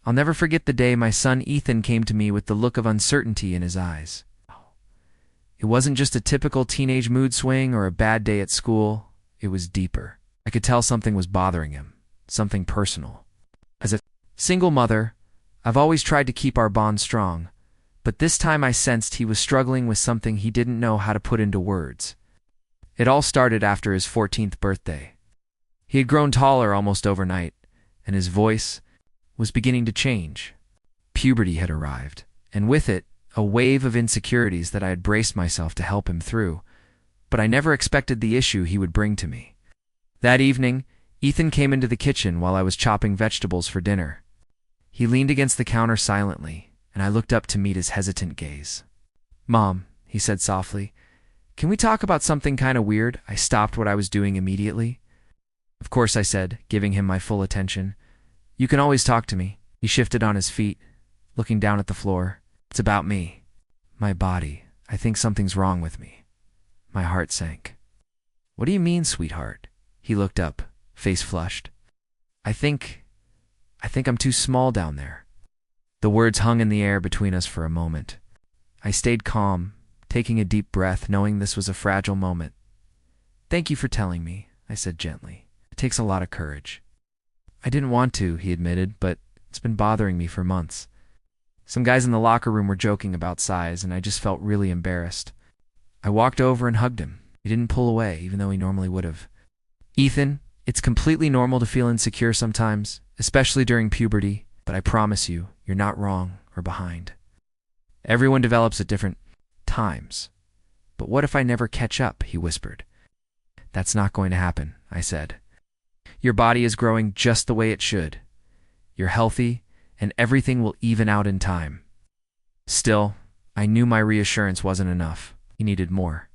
I'll never forget the day my son Ethan came to me with the look of uncertainty in his eyes. It wasn't just a typical teenage mood swing or a bad day at school. It was deeper. I could tell something was bothering him, something personal. As a single mother, I've always tried to keep our bond strong, but this time I sensed he was struggling with something he didn't know how to put into words. It all started after his 14th birthday. He had grown taller almost overnight, and his voice was beginning to change. Puberty had arrived, and with it, a wave of insecurities that I had braced myself to help him through, but I never expected the issue he would bring to me. That evening, Ethan came into the kitchen while I was chopping vegetables for dinner. He leaned against the counter silently, and I looked up to meet his hesitant gaze. "Mom," he said softly, "can we talk about something kind of weird?" I stopped what I was doing immediately. "Of course," I said, giving him my full attention. "You can always talk to me." He shifted on his feet, looking down at the floor. "It's about me. My body. I think something's wrong with me." My heart sank. "What do you mean, sweetheart?" He looked up, face flushed. I think I'm too small down there." The words hung in the air between us for a moment. I stayed calm, taking a deep breath, knowing this was a fragile moment. "Thank you for telling me," I said gently. "It takes a lot of courage." "I didn't want to," he admitted, "but it's been bothering me for months. Some guys in the locker room were joking about size, and I just felt really embarrassed." I walked over and hugged him. He didn't pull away, even though he normally would have. "Ethan, it's completely normal to feel insecure sometimes, especially during puberty, but I promise you, you're not wrong or behind. Everyone develops at different times. But what if I never catch up?" he whispered. "That's not going to happen," I said. "Your body is growing just the way it should. You're healthy, and everything will even out in time." Still, I knew my reassurance wasn't enough. He needed more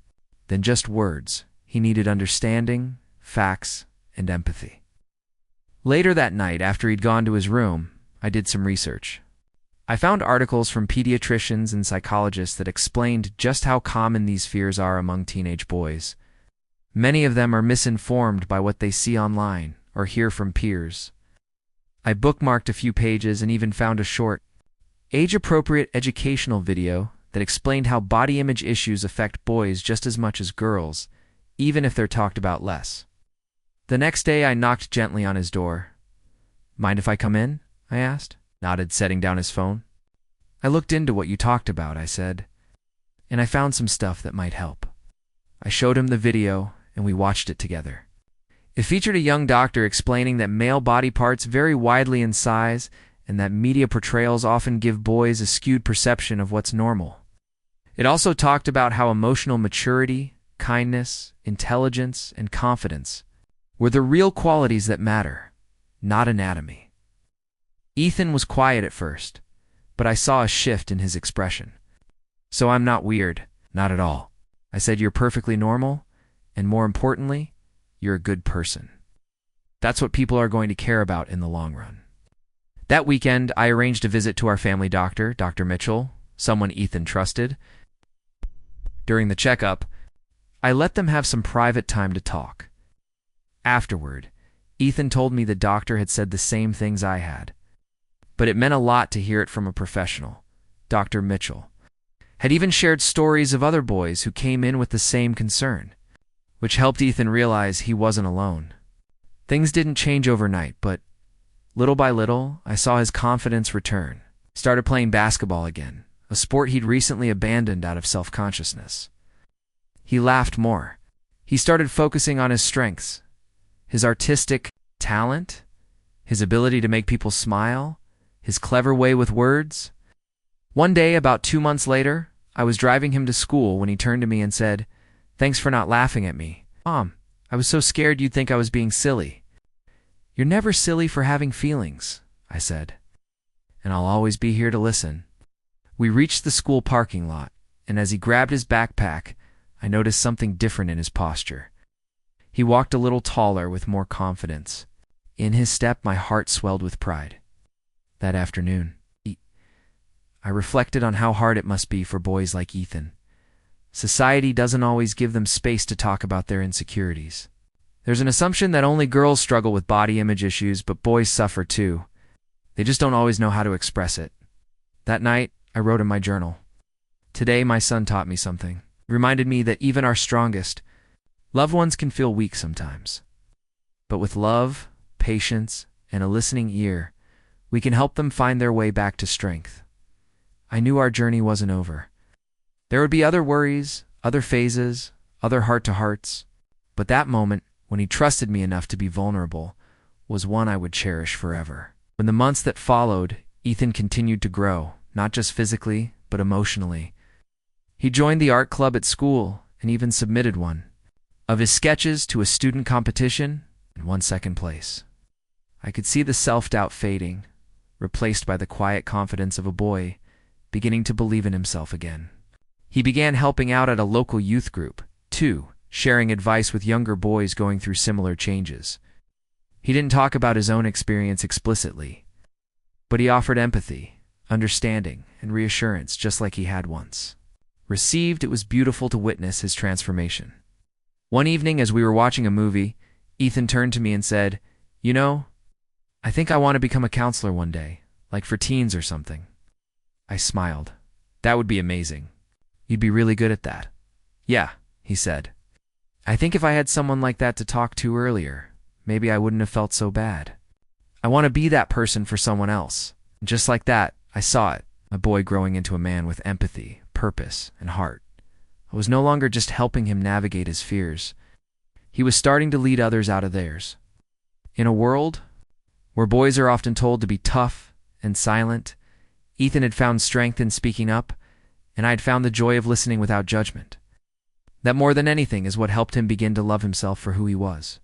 than just words. He needed understanding, facts, and empathy. Later that night, after he'd gone to his room, I did some research. I found articles from pediatricians and psychologists that explained just how common these fears are among teenage boys. Many of them are misinformed by what they see online or hear from peers. I bookmarked a few pages and even found a short, age-appropriate educational video that explained how body image issues affect boys just as much as girls, even if they're talked about less. The next day, I knocked gently on his door. "Mind if I come in?" I asked, nodded, setting down his phone. "I looked into what you talked about," I said, "and I found some stuff that might help." I showed him the video, and we watched it together. It featured a young doctor explaining that male body parts vary widely in size and that media portrayals often give boys a skewed perception of what's normal. It also talked about how emotional maturity, kindness, intelligence, and confidence were the real qualities that matter, not anatomy. Ethan was quiet at first, but I saw a shift in his expression. "So I'm not weird." "Not at all." I said, "You're perfectly normal, and more importantly, you're a good person. That's what people are going to care about in the long run." That weekend, I arranged a visit to our family doctor, Dr. Mitchell, someone Ethan trusted. During the checkup, I let them have some private time to talk. Afterward, Ethan told me the doctor had said the same things I had. But it meant a lot to hear it from a professional. Dr. Mitchell had even shared stories of other boys who came in with the same concern, which helped Ethan realize he wasn't alone. Things didn't change overnight, but little by little, I saw his confidence return. He started playing basketball again, a sport he'd recently abandoned out of self-consciousness. He laughed more. He started focusing on his strengths, his artistic talent, his ability to make people smile, his clever way with words. One day, about 2 months later, I was driving him to school when he turned to me and said, "Thanks for not laughing at me. Mom, I was so scared you'd think I was being silly." "You're never silly for having feelings," I said, "and I'll always be here to listen." We reached the school parking lot, and as he grabbed his backpack, I noticed something different in his posture. He walked a little taller with more confidence. In his step, my heart swelled with pride. That afternoon, I reflected on how hard it must be for boys like Ethan. Society doesn't always give them space to talk about their insecurities. There's an assumption that only girls struggle with body image issues, but boys suffer too. They just don't always know how to express it. That night, I wrote in my journal, "Today my son taught me something. It reminded me that even our strongest loved ones can feel weak sometimes. But with love, patience, and a listening ear, we can help them find their way back to strength." I knew our journey wasn't over. There would be other worries, other phases, other heart-to-hearts, but that moment, when he trusted me enough to be vulnerable, was one I would cherish forever. In the months that followed, Ethan continued to grow, not just physically, but emotionally. He joined the art club at school and even submitted one of his sketches to a student competition and won second place. I could see the self-doubt fading, replaced by the quiet confidence of a boy beginning to believe in himself again. He began helping out at a local youth group, too, sharing advice with younger boys going through similar changes. He didn't talk about his own experience explicitly, but he offered empathy, understanding, and reassurance just like he had once. Received, it was beautiful to witness his transformation. One evening as we were watching a movie, Ethan turned to me and said, "You know, I think I want to become a counselor one day, like for teens or something." I smiled. "That would be amazing. You'd be really good at that." "Yeah," he said. "I think if I had someone like that to talk to earlier, maybe I wouldn't have felt so bad. I want to be that person for someone else." And just like that, I saw it, a boy growing into a man with empathy, purpose, and heart. I was no longer just helping him navigate his fears. He was starting to lead others out of theirs. In a world where boys are often told to be tough and silent, Ethan had found strength in speaking up, and I had found the joy of listening without judgment. That more than anything is what helped him begin to love himself for who he was.